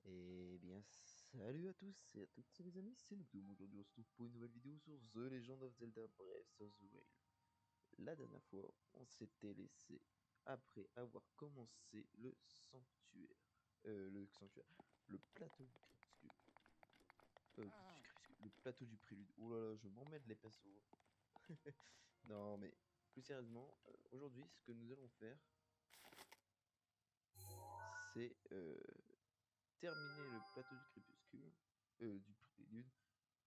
Et bien, salut à tous et à toutes, c'est les amis, c'est Noobdoom. Aujourd'hui, on se retrouve pour une nouvelle vidéo sur The Legend of Zelda Breath of the Wild. La dernière fois, on s'était laissé après avoir commencé le sanctuaire. Le plateau du crépuscule. Le plateau du prélude. Oh là là, je m'emmêle les pinceaux. Non, mais plus sérieusement, aujourd'hui, ce que nous allons faire, c'est terminer le plateau du crépuscule. Du prélude.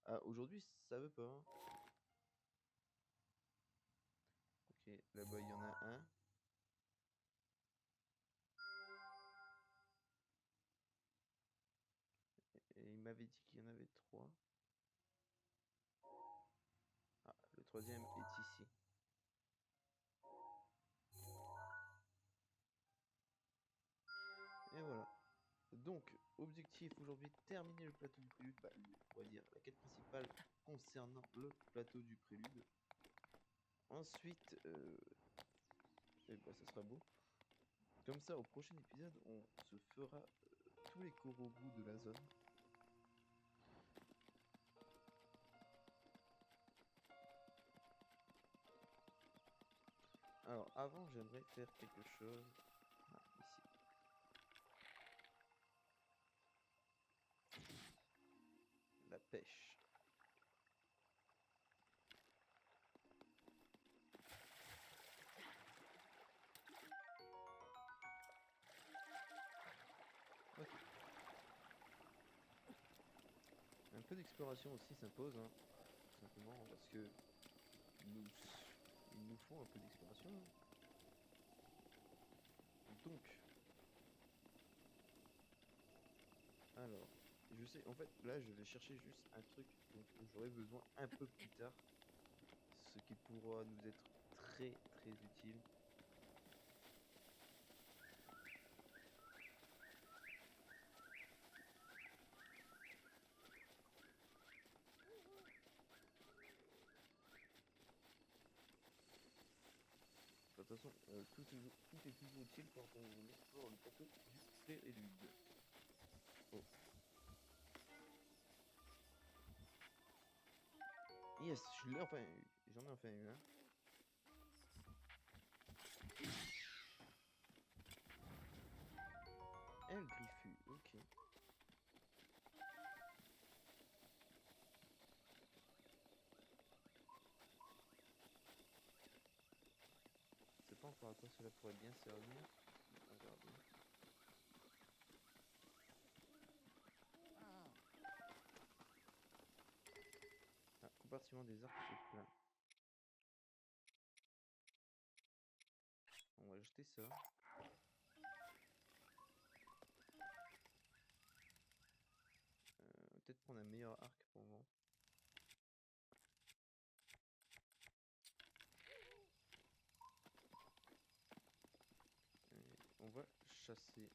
Ah, aujourd'hui, ça veut pas, hein. Ok, là-bas, il y en a un. Et il m'avait dit qu'il y en avait trois. Ah, le troisième est ici. Et voilà. Donc, objectif aujourd'hui, terminer le plateau du prélude. Bah, on va dire la quête principale concernant le plateau du prélude. Ensuite, bah, ça sera beau. Comme ça, au prochain épisode, on se fera tous les Korogu de la zone. Alors, avant, j'aimerais faire quelque chose. Ah, ici. La pêche. Ok. Un peu d'exploration aussi s'impose, hein, tout simplement, parce que nous, il nous faut un peu d'exploration. Donc, alors, je sais, en fait, là, je vais chercher juste un truc dont j'aurai besoin un peu plus tard, ce qui pourra nous être très très utile. De toute façon, tout est toujours utile quand on explore le plateau du prélude. Oh. Yes, je l'ai enfin eu. J'en ai enfin eu un. El Griffu, ok. Je sais pas encore à quoi cela pourrait bien servir. On va regarder. Ah, compartiment des arcs est plein. On va jeter ça. Peut-être prendre un meilleur arc pour moi. Et on va chasser.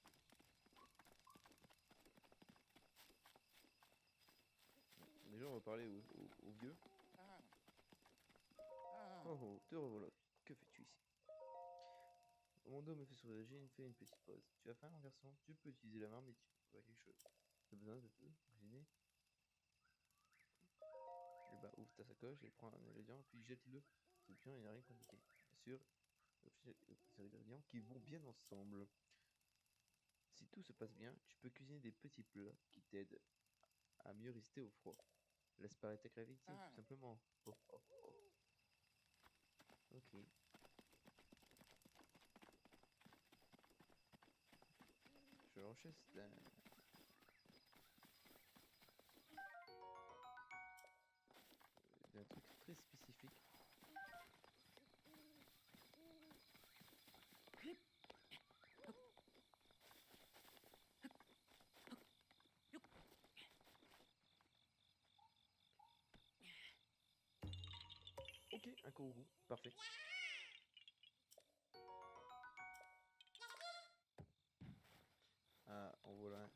Déjà, on va parler au vieux. Oh oh, te revoilà. Que fais-tu ici? Mon dos me fait sourire, j'ai fait une petite pause. Tu as faim, mon garçon? Tu peux utiliser la marmite, tu veux quelque chose. Tu as besoin de cuisiner? Eh bah, ouvre ta sacoche et prends un ingrédient, puis jette-le. C'est bien, il n'y a rien compliqué. Bien sûr, ces ingrédients qui vont bien ensemble. Si tout se passe bien, tu peux cuisiner des petits plats qui t'aident à mieux résister au froid. Laisse paraître ta gravité, tout simplement. Oh, oh, oh. Ok. Je recherche d'un truc très spécifique. Un kourou, parfait. Ah, en voilà un.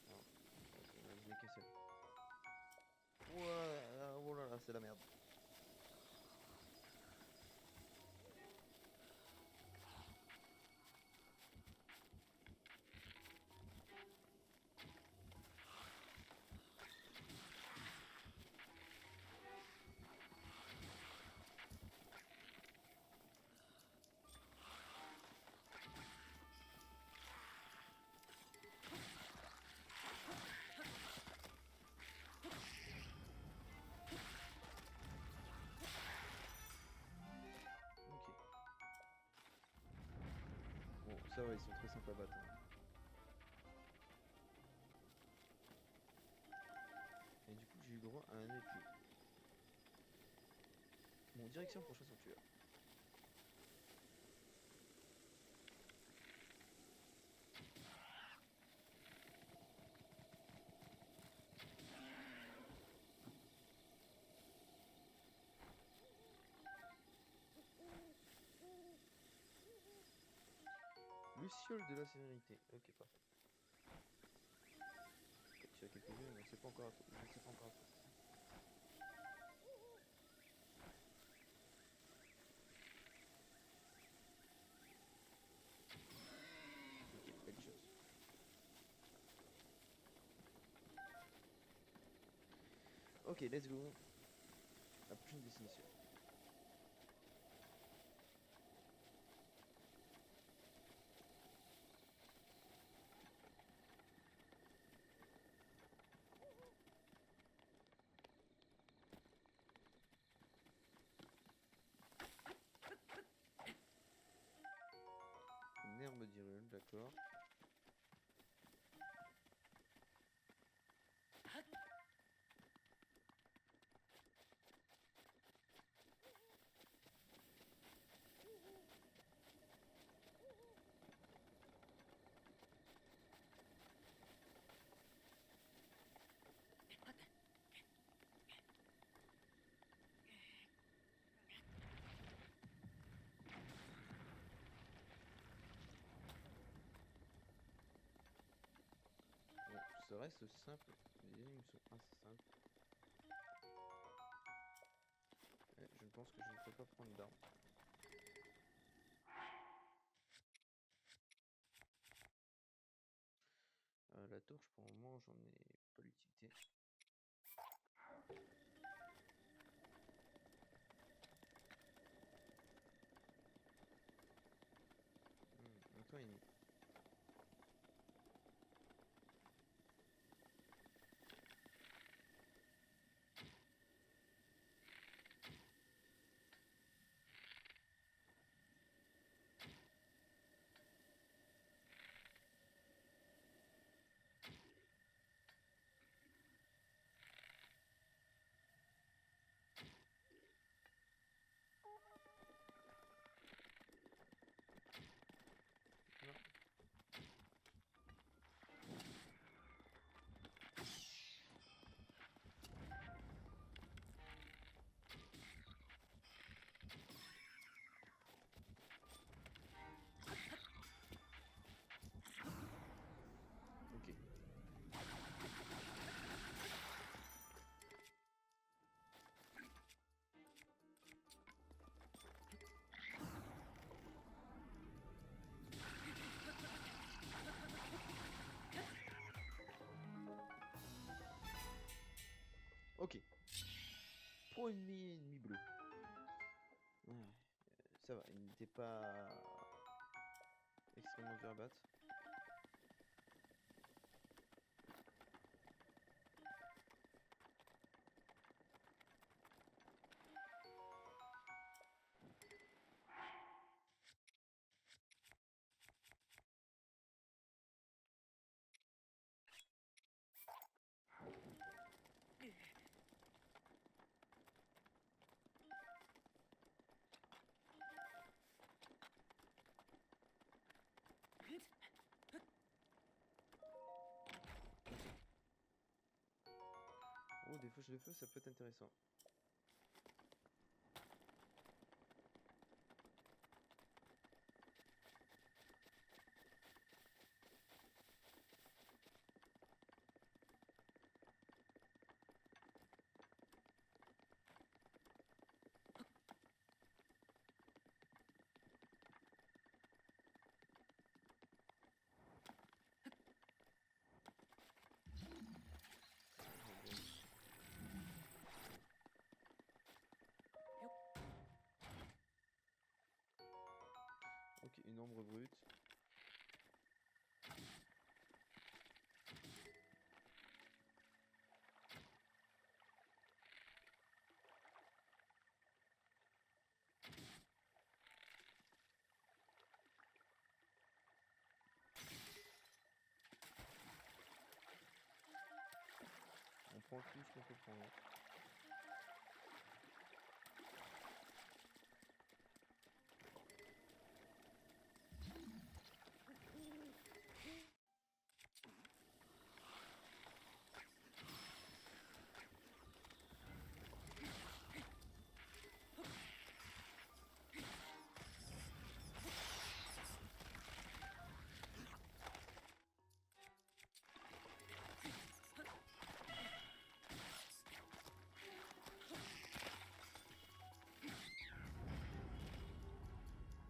Non, je l'ai qu'un seul. Oh là là, c'est la merde. Ok. Bon, ça va, ils sont très simples à battre, hein. Et du coup, j'ai eu le droit à un épée. Bon, direction prochain sanctuaire. Luciole de la sévérité. Ok, parfait. Tu as quelques yeux, mais c'est pas encore à toi. Je sais pas encore à toi. Ok, belle chose. Ok, let's go. La prochaine destination. Une herbe d'Hyrule, d'accord. Bon, ça reste simple. Les énigmes sont assez simples. Je pense que je ne peux pas prendre d'armes. La torche, pour le moment, j'en ai pas l'utilité. Un temps ennemi. Non. Ok. Ok. Premier ennemi bleu. Ouais, ça va, il n'était pas extrêmement dur à battre. Oh, des fauches de feu, ça peut être intéressant. Ok, une ombre brute. On prend tout ce qu'on peut prendre.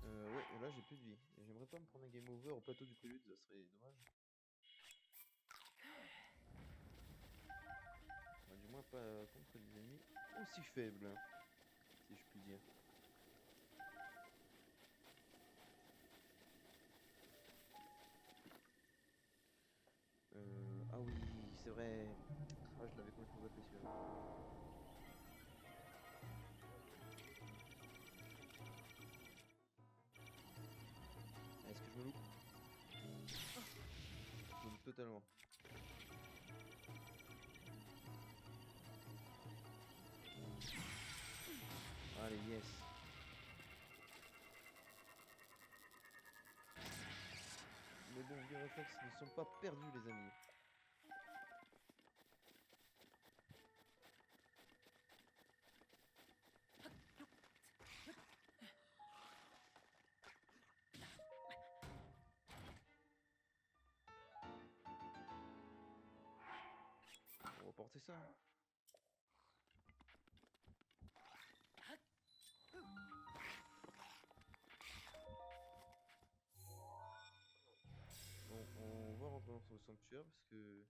Ouais, et là j'ai plus de vie. Et j'aimerais pas me prendre un game over au plateau du prélude, ça serait dommage. Enfin, du moins pas contre des ennemis aussi faibles, si je puis dire. Ah oui, c'est vrai. Ah, je l'avais complètement zappé celui-là. Est-ce que je me loupe? Je me loupe totalement. Allez, yes. Mais bon, les réflexes ne sont pas perdus, les amis. On va porter ça. Bon, on va rentrer dans le sanctuaire parce que...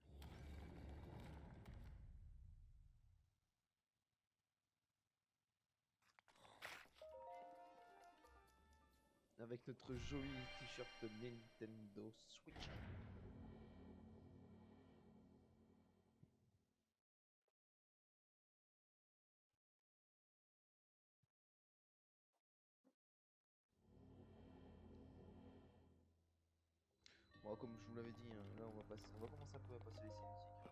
Avec notre joli t-shirt Nintendo Switch. Bon, comme je vous l'avais dit, hein, là on va commencer un peu à passer les cinématiques.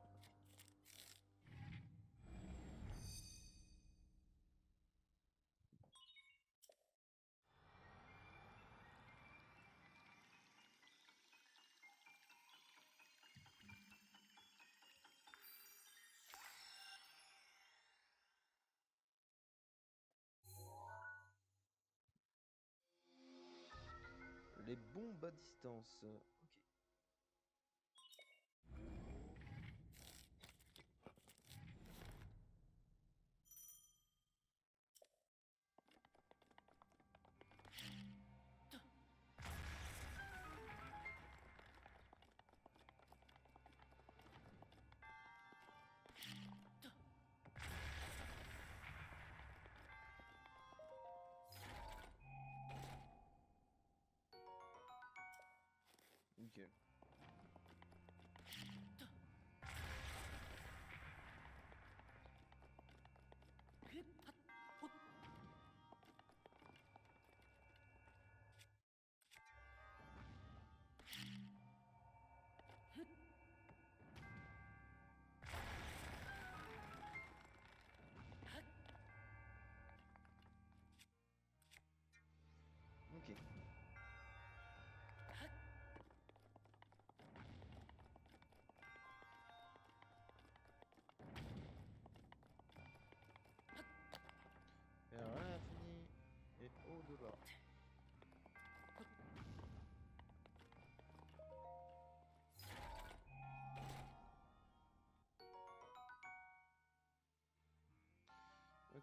Les bombes à distance. Ok. Ok. Ok.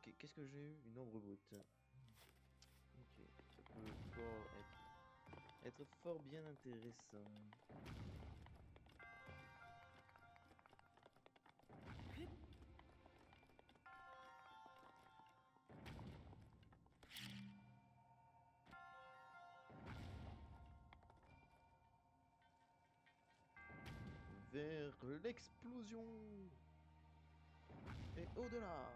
Ok, qu'est-ce que j'ai eu? Une ombre brute. Ok, ça peut fort être fort bien intéressant. Vers l'explosion et au-delà.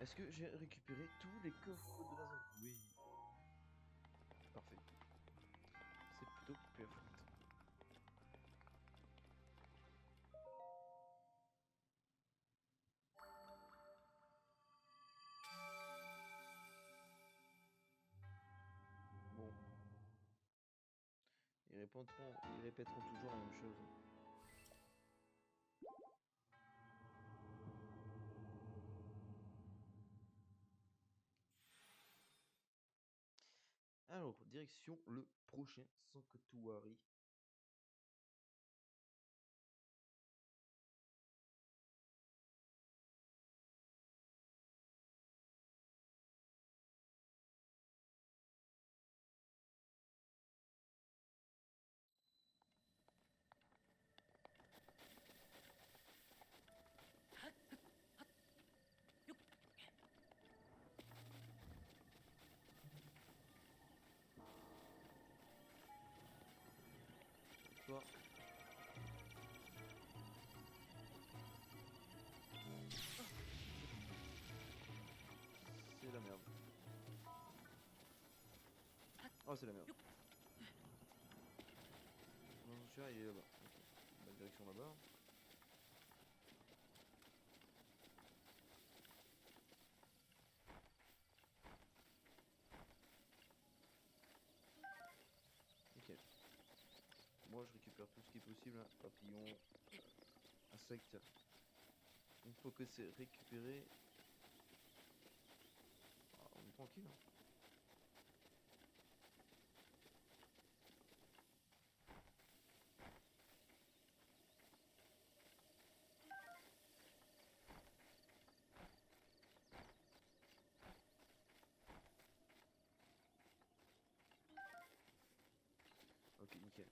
Est-ce que j'ai récupéré tous les coffres de la zone? Oui. Parfait. C'est plutôt perfect. Bon. Ils répéteront toujours la même chose. Alors, direction le prochain Sanctuary. Toi. C'est la merde. Oh, c'est la merde. Non, celui-là, il est là-bas. Ok. Bonne direction là-bas. Ok. Moi, je récupère tout ce qui est possible. Hein. Papillon, insectes. Une fois que c'est récupéré, on est tranquille. Hein. Ok, nickel.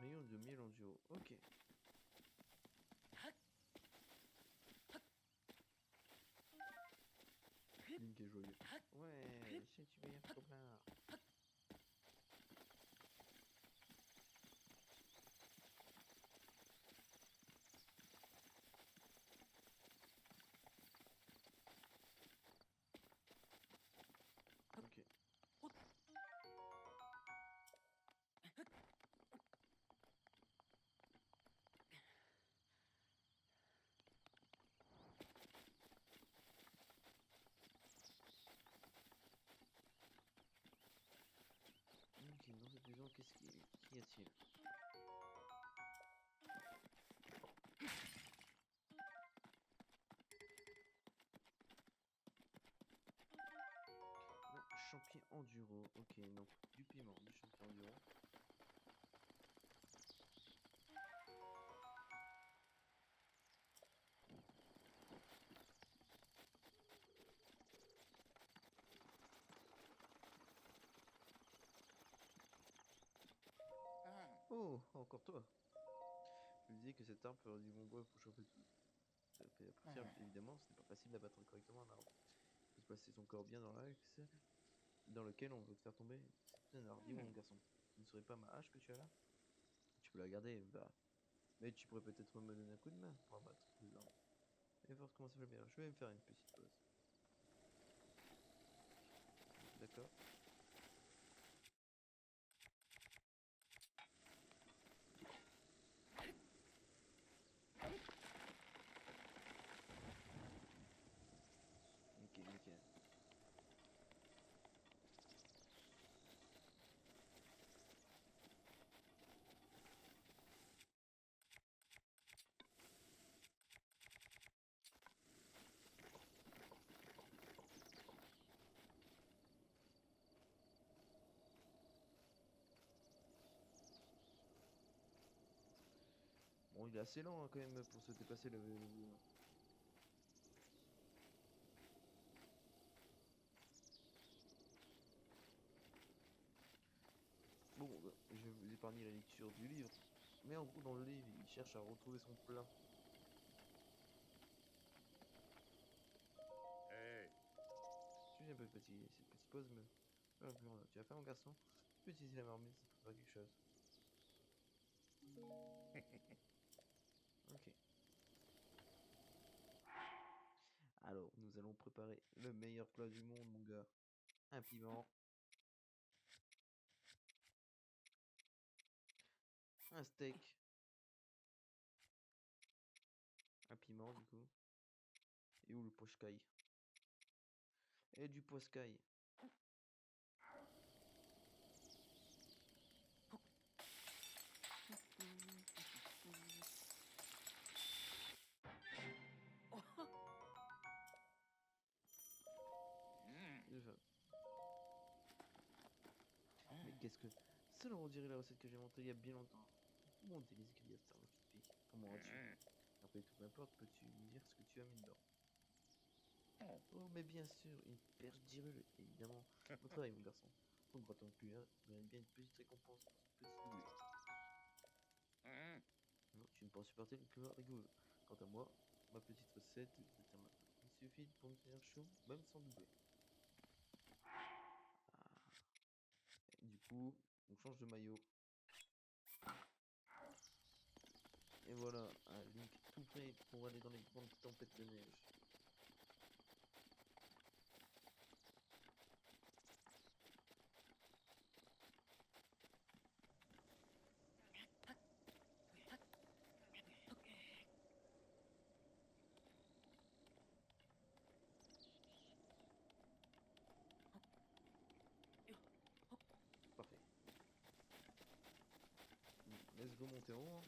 Rayon de miel en duo. Ok. Link est joyeux. Ouais, j'ai tué un copain. Ok. Ok, dans cette maison, qu'y a-t-il? Non, champion enduro. Ok, donc du piment, du champion enduro. Oh, encore toi. Je me disais que cette arme ferait du bon bois pour chauffer tout. Ça fait apprécier, évidemment, ce n'est pas facile d'abattre correctement un arbre. Il faut se placer son corps bien dans l'axe dans lequel on veut te faire tomber. C'est un art, dis-moi mon garçon. Ce ne serait pas ma hache que tu as là? Tu peux la garder, bah. Mais tu pourrais peut-être me donner un coup de main pour abattre les arbres. Et voir comment ça va bien. Je vais me faire une petite pause. D'accord. Ok, nickel. Bon, il est assez lent hein, quand même pour se dépasser le. Bon, je vais vous épargner la lecture du livre. Mais en gros, dans le livre, il cherche à retrouver son plat. Hey. Je suis un peu fatigué. Cette petite pause me. Ah, voilà. Tu as faim, mon garçon? Tu peux utiliser la marmite, ça te fera quelque chose. Ok. Alors, nous allons préparer le meilleur plat du monde, mon gars. Un piment, un steak, un piment du coup, et où le pochcaille? Et du poiscaille. J'ai faim. Mais qu'est-ce que. Ça, on dirait la recette que j'ai montée il y a bien longtemps. Mon délice grillade Star Wars. Comment vas-tu? Après tout, n'importe, peux-tu me dire ce que tu as mis dedans? Oh, mais bien sûr, une perche d'irule, évidemment. Bon travail, mon garçon. Ton gratin cuillère mérite bien une petite récompense pour ce petit doublé. Non, tu ne peux pas supporter le climat rigoureux. Quant à moi, ma petite recette est à ma main. Il suffit pour me tenir chaud, même sans doubler. Ah. Et du coup, on change de maillot. Et voilà, un Link tout prêt pour aller dans les grandes tempêtes de neige. Parfait. Let's go monter en haut.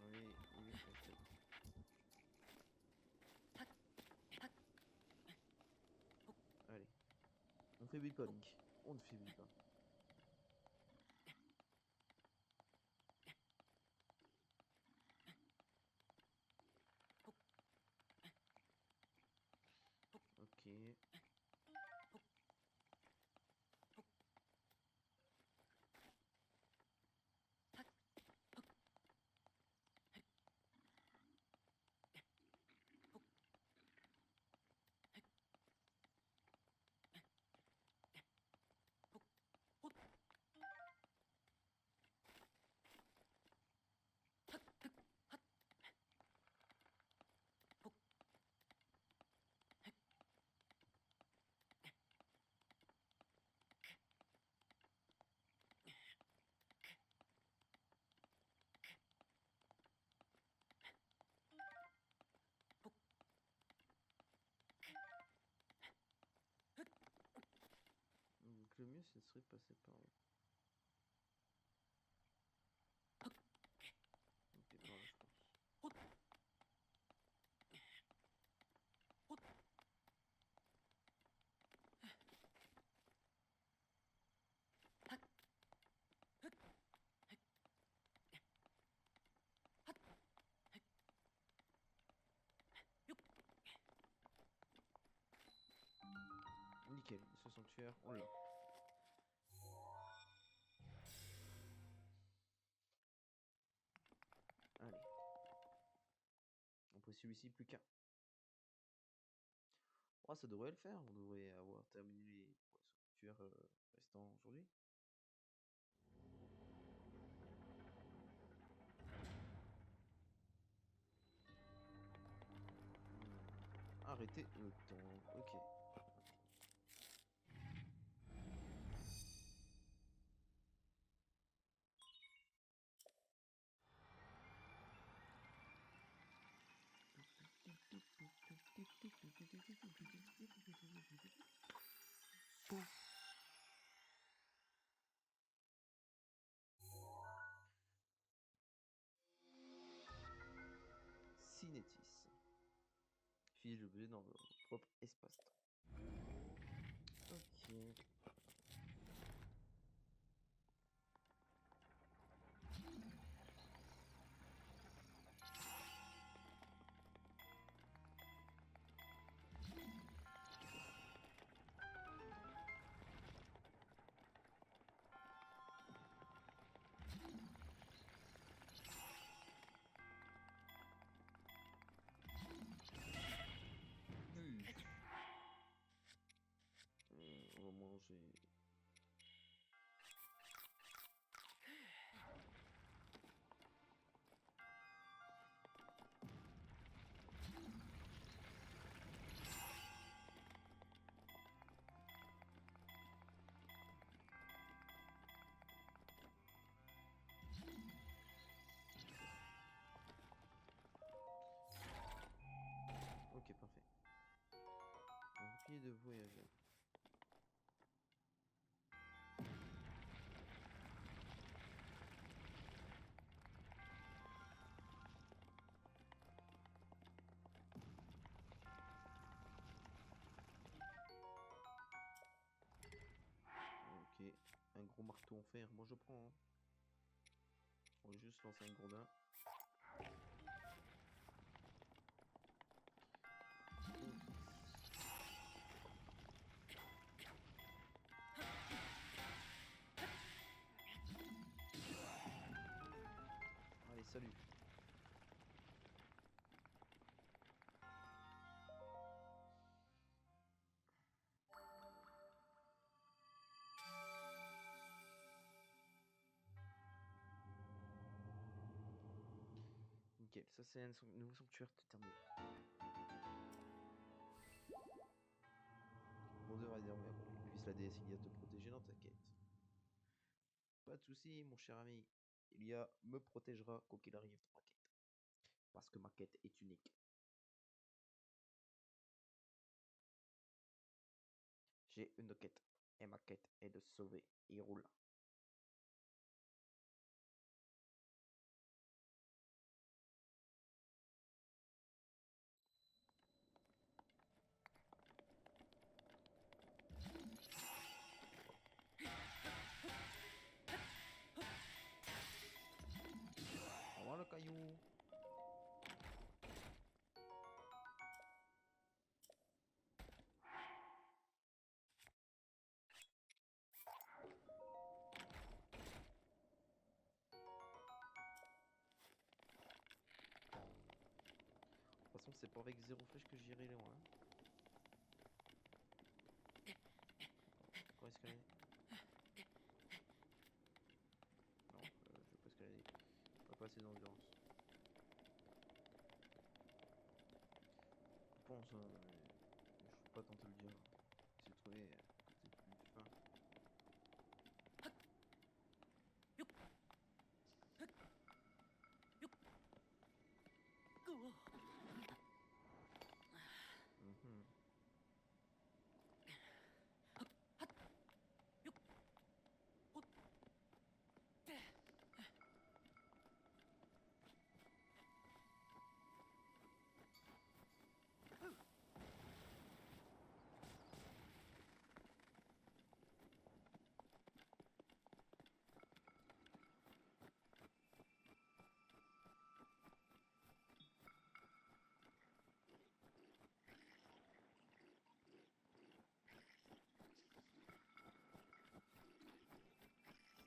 Oui, oui, t'inquiète. Allez, on fait pas Link. On ne faiblit pas. Ok. Donc le mieux, ce serait de passer par là. Ok, par là, je pense. Nickel, ce sanctuaire, on l'a. Allez. Après celui-ci, plus qu'un. Oh, ça devrait le faire. On devrait avoir terminé les poissons tueurs restants aujourd'hui. Arrêtez le temps. Ok. Cinétis. Fiche l'objet dans votre propre espace-temps. Ok. On va manger. Ok, parfait. Bouclier de voyageur. Ok, un gros marteau en fer, moi je prends. Hein. On va juste lancer un gourdin. Allez, salut. Nickel, ça c'est un nouveau sanctuaire terminé. Mon devoir est désormais accompli. Puisse la déesse Ilia te protéger dans ta quête. Pas de soucis, mon cher ami. Ilia me protégera quoi qu'il arrive dans ma quête. Parce que ma quête est unique. J'ai une quête. Et ma quête est de sauver Hyrule. Au revoir le caillou. De toute façon, c'est pas avec 0 flèche que j'irai loin. Hein. Encore escalader. Non, je vais pas escalader. Pas assez d'endurance. Je pense, mais je suis pas tenté de le dire. J'ai trouvé peut-être plus fin. Mhm.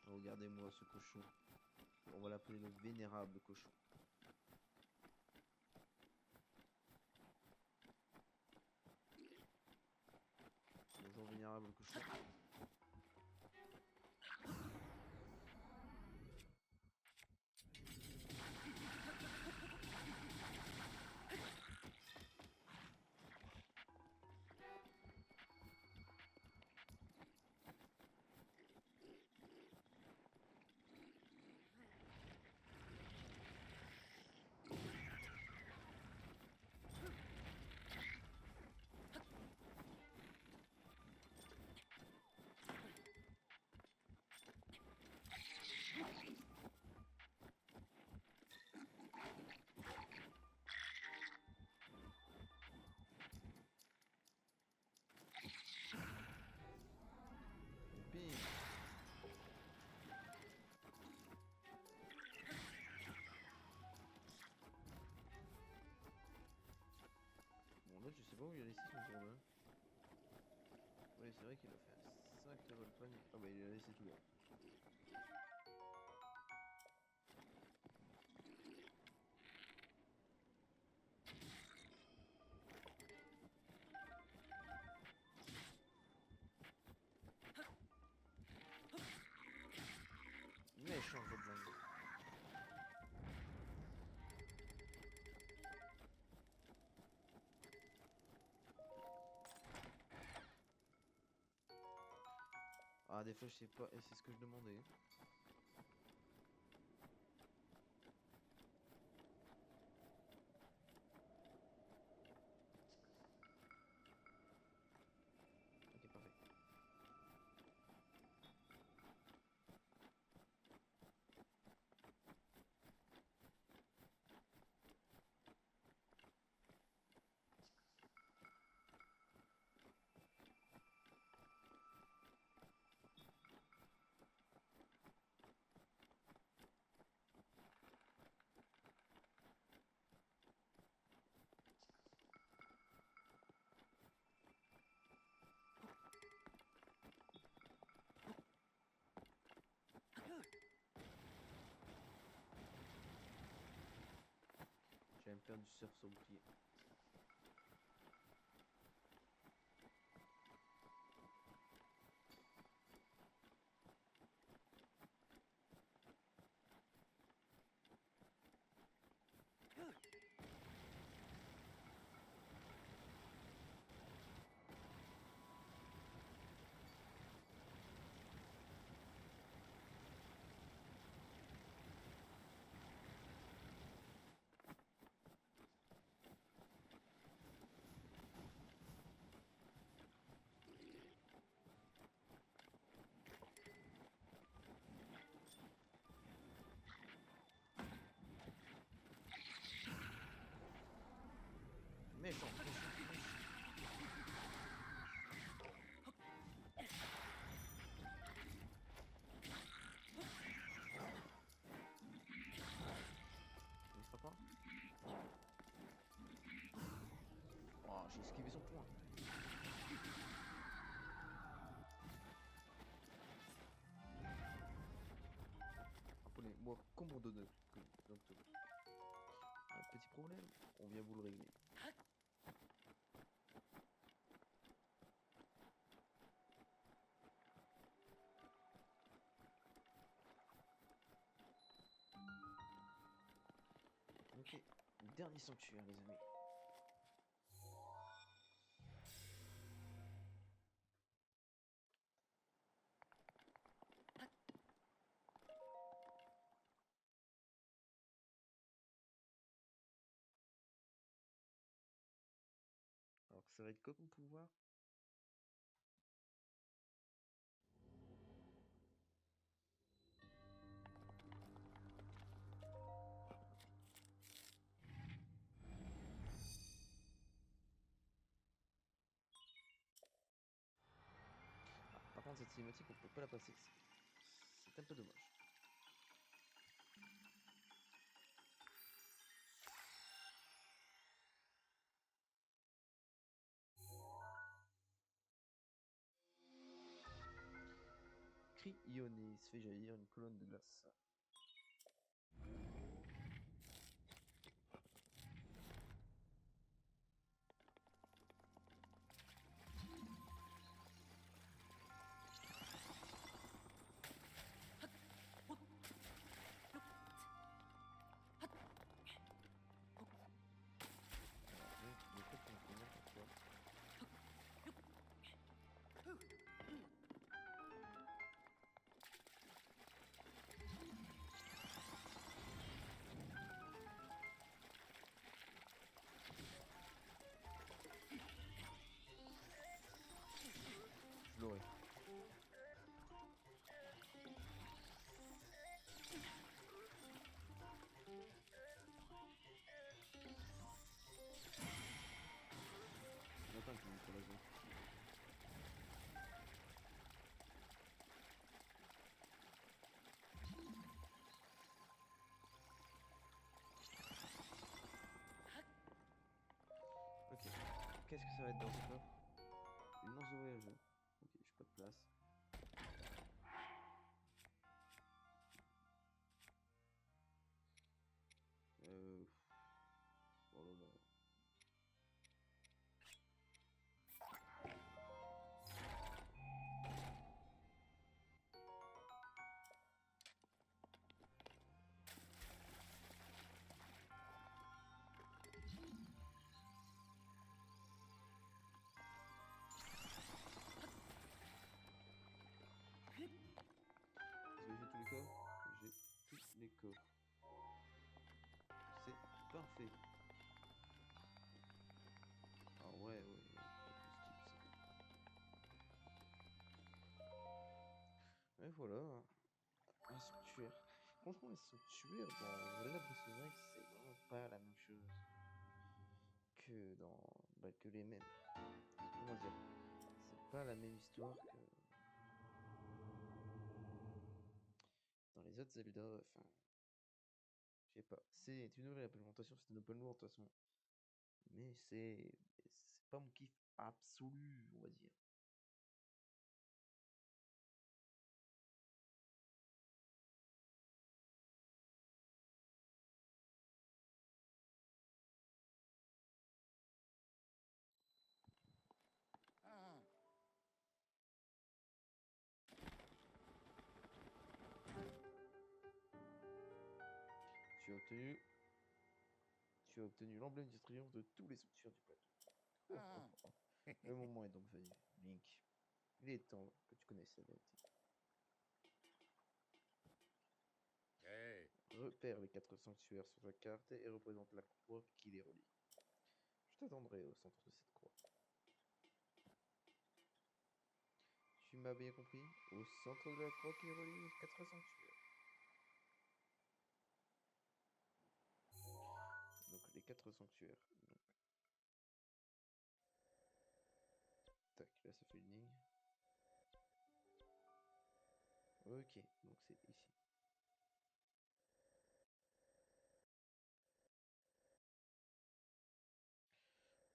Regardez-moi ce cochon. On va l'appeler le vénérable cochon. vulnérable au cochon. Bim. Bon là je sais pas où il a laissé son tour. Oui c'est vrai qu'il a fait un sacré roll. Ah bah il a laissé tout là. Méchant gobelin. Ah des fois je sais pas, et c'est ce que je demandais. Ok parfait. J'ai même perdu du surf sur le pied. Méchant, méchant, méchant. Il sera pas. Oh, j'ai esquivé son point. Appelez-moi commando d'octobre. Un petit problème, on vient vous le régler. Ok, dernier sanctuaire les amis. Alors ça va être quoi comme pouvoir? Ah, par contre cette cinématique on peut pas la passer. C'est un peu dommage. Cri ionis fait jaillir une colonne de glace. qu'est-ce que ça va être dans ce coffre? Une lance de voyageur. Ok, j'ai pas de place. Oh là là. Est-ce que j'ai tous les coffres? J'ai tous les coffres. C'est parfait. Ah ouais, ouais, ouais, ouais, voilà. Un sanctuaire. Franchement, les sanctuaires dans Zelda Breath of the Wild, c'est vraiment pas la même chose que dans que les mêmes. Comment dire? C'est pas la même histoire que dans les autres Zelda. Enfin, je sais pas. C'est une nouvelle implémentation, c'est un open world de toute façon. Mais c'est pas mon kiff absolu, on va dire. Tu as obtenu, tu as obtenu l'emblème du triomphe de tous les sanctuaires du plateau. Oh, oh, oh. Le moment est donc venu, Link. Il est temps que tu connaisses la vérité. Hey. Repère les 4 sanctuaires sur ta carte et représente la croix qui les relie. Je t'attendrai au centre de cette croix. Tu m'as bien compris? Au centre de la croix qui relie les 4 sanctuaires. Donc les 4 sanctuaires. Donc. Tac, là ça fait une ligne. Ok, donc c'est ici.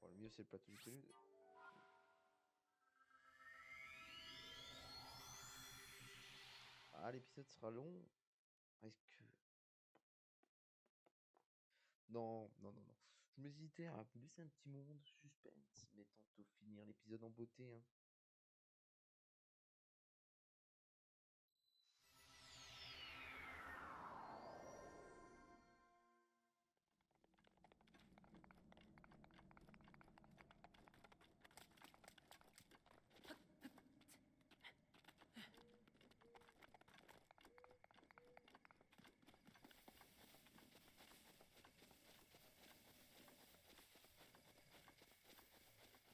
Bon, le mieux c'est le plateau du prélude. Ah, l'épisode sera long. Est-ce que... Non, non, non, non. Je m'hésitais à vous laisser un petit moment de suspense, mais tantôt finir l'épisode en beauté, hein.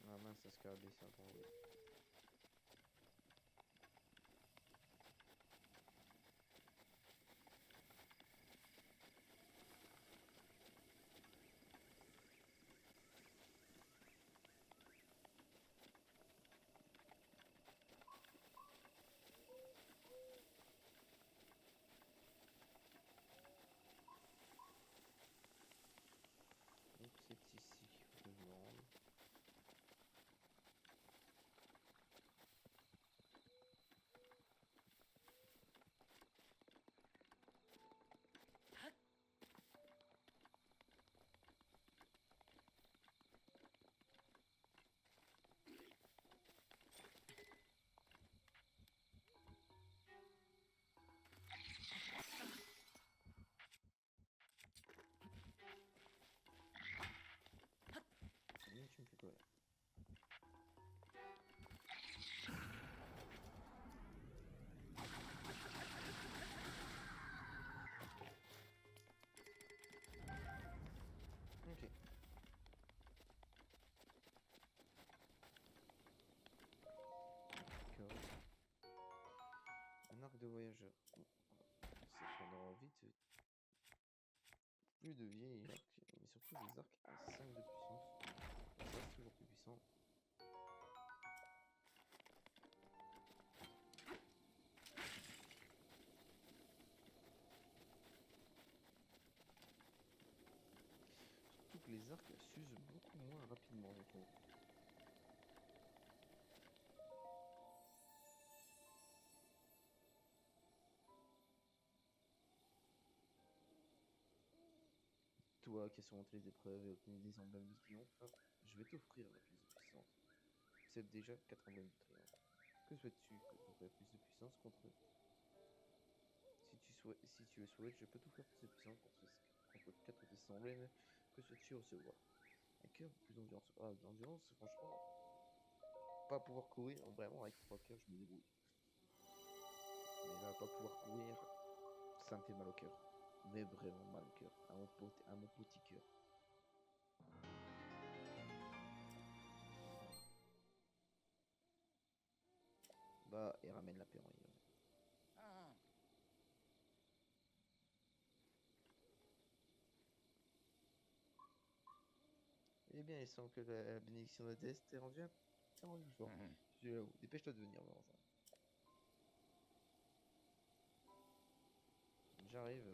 Ah mince, ça se calme, c'est un bon, oui. Donc c'est ici qu'il faut que je me rende. Tu me fais quoi là? Ok. D'accord. Un arc de voyageur. Bon, c'est qu'on aura vite plus de vieilles arcs, mais surtout des arcs à 5 de puissance. Ça reste toujours plus puissant. Surtout que les arcs s'usent beaucoup moins rapidement, je trouve. toi qui as surmonté les épreuves et obtenu des emblèmes de triomphe, je vais t'offrir la plus de puissance. Tu possèdes déjà 4 emblèmes de triomphe. Que souhaites-tu que t'offre plus de puissance contre eux? Si tu le souhaites, je peux t'offrir plus de puissance contre 4 de ces emblèmes. Que souhaites-tu recevoir? Un cœur ou plus d'endurance? Ah, de l'endurance, franchement, pas pouvoir courir, vraiment avec 3 cœurs, je me débrouille. Mais là, pas pouvoir courir, ça me fait mal au cœur. Mais vraiment mal au cœur, à mon petit cœur. Bah, et ramène la paix en ligne. Ah, Eh bien, il semble que la bénédiction de la déesse t'est rendue. T'es rendu fort. Dépêche-toi de venir, Valentin. J'arrive,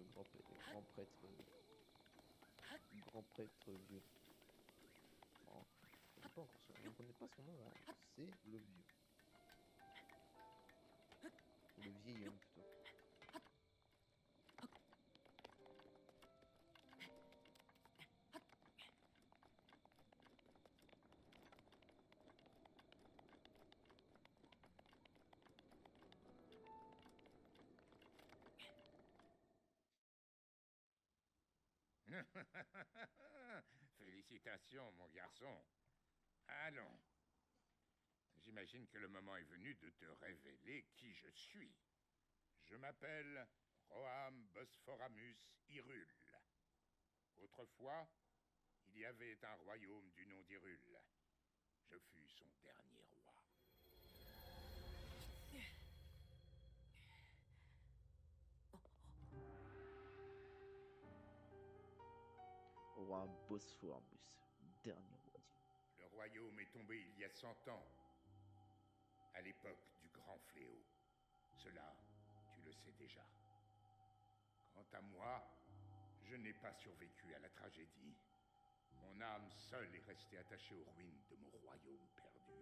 grand prêtre vieux. Oh, on ne connaît pas son nom, hein. C'est le vieux. Ou le vieil homme plutôt. Félicitations, mon garçon. Allons. J'imagine que le moment est venu de te révéler qui je suis. Je m'appelle Roham Bosphoramus Hyrule. Autrefois, il y avait un royaume du nom d'Hyrule. Je fus son dernier roi. Roi Bosphormus, dernier roi Dieu. Le royaume est tombé il y a 100 ans, à l'époque du Grand Fléau. Cela, tu le sais déjà. Quant à moi, je n'ai pas survécu à la tragédie. Mon âme seule est restée attachée aux ruines de mon royaume perdu.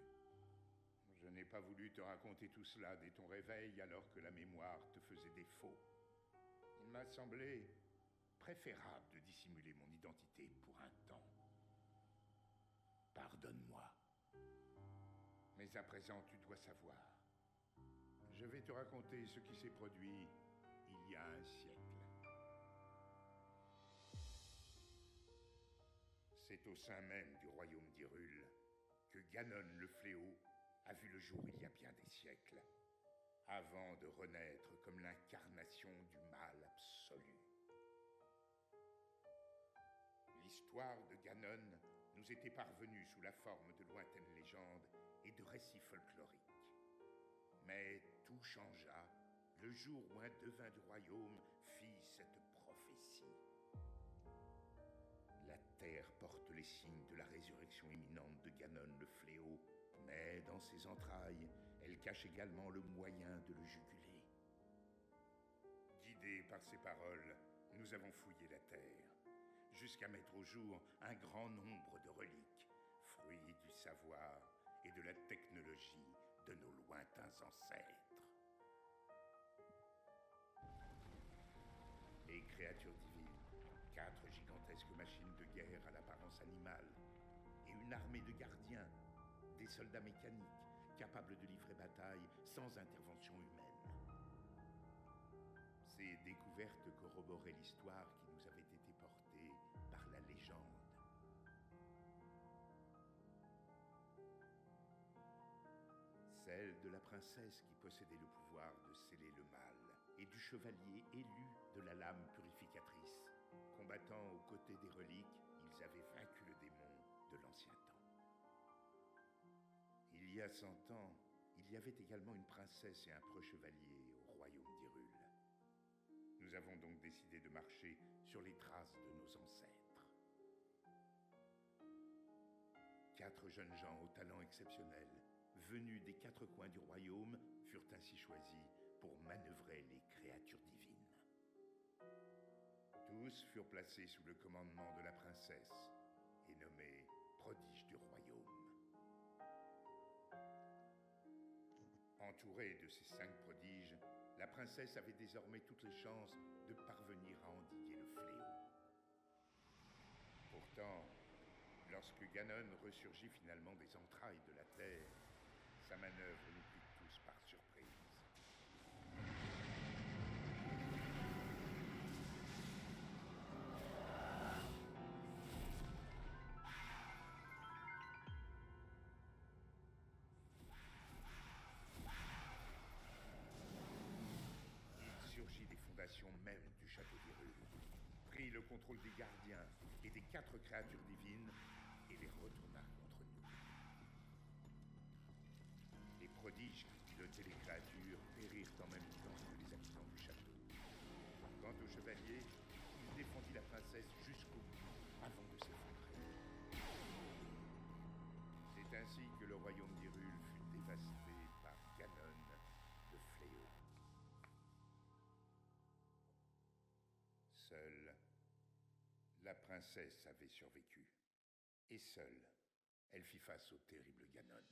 Je n'ai pas voulu te raconter tout cela dès ton réveil alors que la mémoire te faisait défaut. Il m'a semblé préférable de dissimuler mon identité pour un temps. Pardonne-moi. Mais à présent, tu dois savoir. Je vais te raconter ce qui s'est produit il y a un siècle. C'est au sein même du royaume d'Hyrule que Ganon le Fléau a vu le jour il y a bien des siècles, avant de renaître comme l'incarnation du mal absolu. L'histoire de Ganon nous était parvenue sous la forme de lointaines légendes et de récits folkloriques. Mais tout changea le jour où un devin du royaume fit cette prophétie. La terre porte les signes de la résurrection imminente de Ganon le Fléau, mais dans ses entrailles, elle cache également le moyen de le juguler. Guidés par ces paroles, nous avons fouillé la terre, jusqu'à mettre au jour un grand nombre de reliques, fruits du savoir et de la technologie de nos lointains ancêtres. Les créatures divines, 4 gigantesques machines de guerre à l'apparence animale, et une armée de gardiens, des soldats mécaniques, capables de livrer bataille sans intervention humaine. Ces découvertes corroboraient l'histoire qui nous avait été portée par la légende. Celle de la princesse qui possédait le pouvoir de sceller le mal, et du chevalier élu de la lame purificatrice. Combattant aux côtés des reliques, ils avaient vaincu le démon de l'ancien temps. Il y a 100 ans, il y avait également une princesse et un preux chevalier au royaume d'Hyrule. Nous avons donc décidé de marcher sur les traces de nos ancêtres. 4 jeunes gens au talent exceptionnel, venus des 4 coins du royaume, furent ainsi choisis pour manœuvrer les créatures divines. Tous furent placés sous le commandement de la princesse et nommés prodiges du royaume. Entourée de ces 5 prodiges, la princesse avait désormais toutes les chances de parvenir à endiguer le fléau. Pourtant, lorsque Ganon ressurgit finalement des entrailles de la Terre, sa manœuvre nous pique tous par surprise. Il surgit des fondations même du château d'Hyrule, prit le contrôle des gardiens et des 4 créatures divines et les retourna contre nous. Les prodiges qui pilotaient les créatures périrent en même temps que les habitants du château. Quant au chevalier, il défendit la princesse jusqu'au bout, avant de s'effondrer. C'est ainsi que le royaume d'Hyrule fut dévasté par Ganon, le fléau. Seule, la princesse avait survécu. Et seule, elle fit face au terrible Ganon.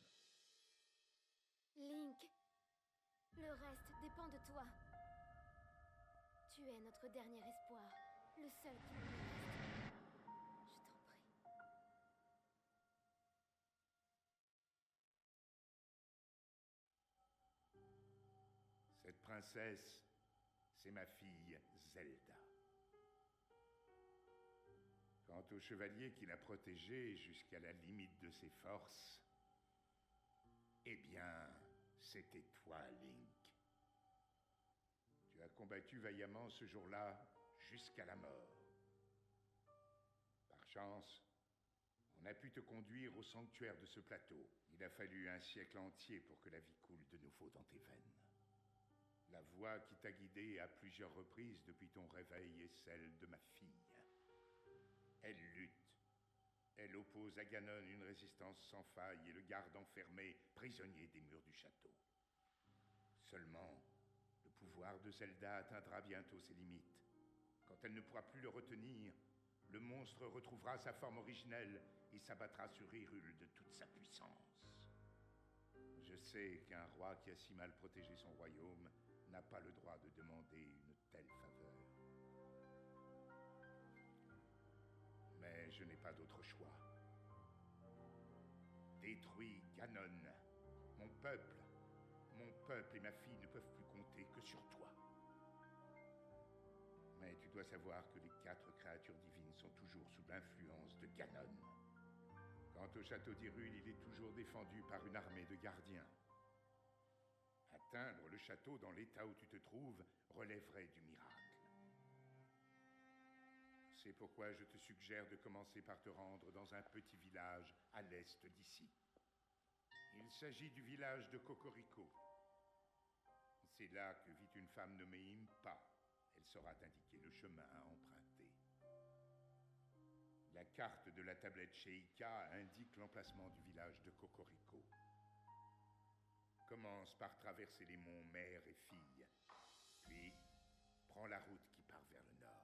Link, le reste dépend de toi. Tu es notre dernier espoir, le seul qui nous reste. Je t'en prie. Cette princesse, c'est ma fille Zelda. Quant au chevalier qui l'a protégée jusqu'à la limite de ses forces, eh bien, c'était toi, Link. Tu as combattu vaillamment ce jour-là jusqu'à la mort. Par chance, on a pu te conduire au sanctuaire de ce plateau. Il a fallu un siècle entier pour que la vie coule de nouveau dans tes veines. La voix qui t'a guidé à plusieurs reprises depuis ton réveil est celle de ma fille. Elle lutte. Elle oppose à Ganon une résistance sans faille et le garde enfermé, prisonnier des murs du château. Seulement, le pouvoir de Zelda atteindra bientôt ses limites. Quand elle ne pourra plus le retenir, le monstre retrouvera sa forme originelle et s'abattra sur Hyrule de toute sa puissance. Je sais qu'un roi qui a si mal protégé son royaume n'a pas le droit de demander une telle faveur. Mais je n'ai pas d'autre choix. Détruis Ganon. Mon peuple et ma fille ne peuvent plus compter que sur toi. Mais tu dois savoir que les 4 créatures divines sont toujours sous l'influence de Ganon. Quant au château d'Hyrule, il est toujours défendu par une armée de gardiens. Atteindre le château dans l'état où tu te trouves relèverait du miracle. C'est pourquoi je te suggère de commencer par te rendre dans un petit village à l'est d'ici. Il s'agit du village de Cocorico. C'est là que vit une femme nommée Impa. Elle saura t'indiquer le chemin à emprunter. La carte de la tablette Sheikah indique l'emplacement du village de Cocorico. Commence par traverser les monts mère et fille, puis prends la route qui part vers le nord.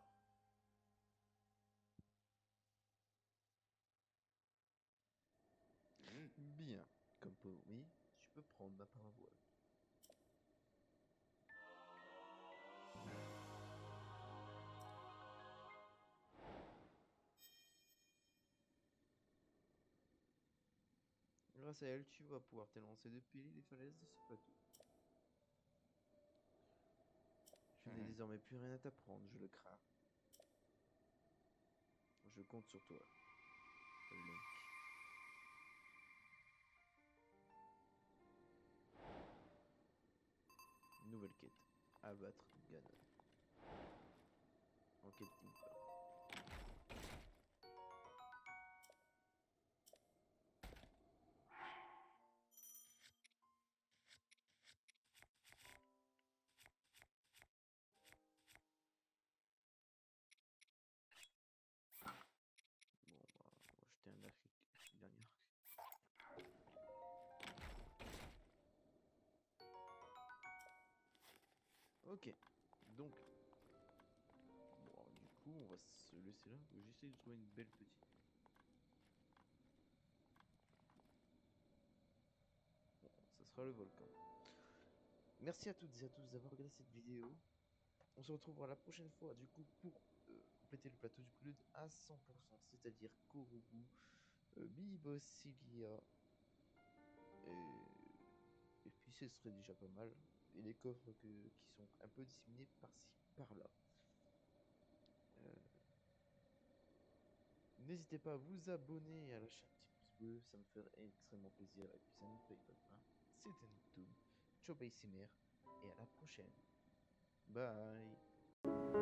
Bien, comme promis, je peux prendre ma parabole. Grâce à elle, tu vas pouvoir t'élancer depuis les falaises de ce plateau. Je n'ai désormais plus rien à t'apprendre, je le crains. Je compte sur toi, Link. Nouvelle quête. Abattre Ganon. Enquête Impa. Bon, bah, on va jeter un arc, dernier arc. Ok, donc, bon, du coup, on va se laisser là. J'essaie de trouver une belle petite. Bon, ça sera le volcan. Merci à toutes et à tous d'avoir regardé cette vidéo. On se retrouvera la prochaine fois, du coup, pour compléter le plateau du prélude à 100%, c'est-à-dire Korugu, Bibosilia, et puis ce serait déjà pas mal. Et les coffres qui sont un peu disséminés par-ci, par-là. N'hésitez pas à vous abonner et à lâcher un petit pouce bleu, ça me ferait extrêmement plaisir. Et puis ça ne paye pas de pain. C'était Noob, Ciao Simir, et à la prochaine. Bye.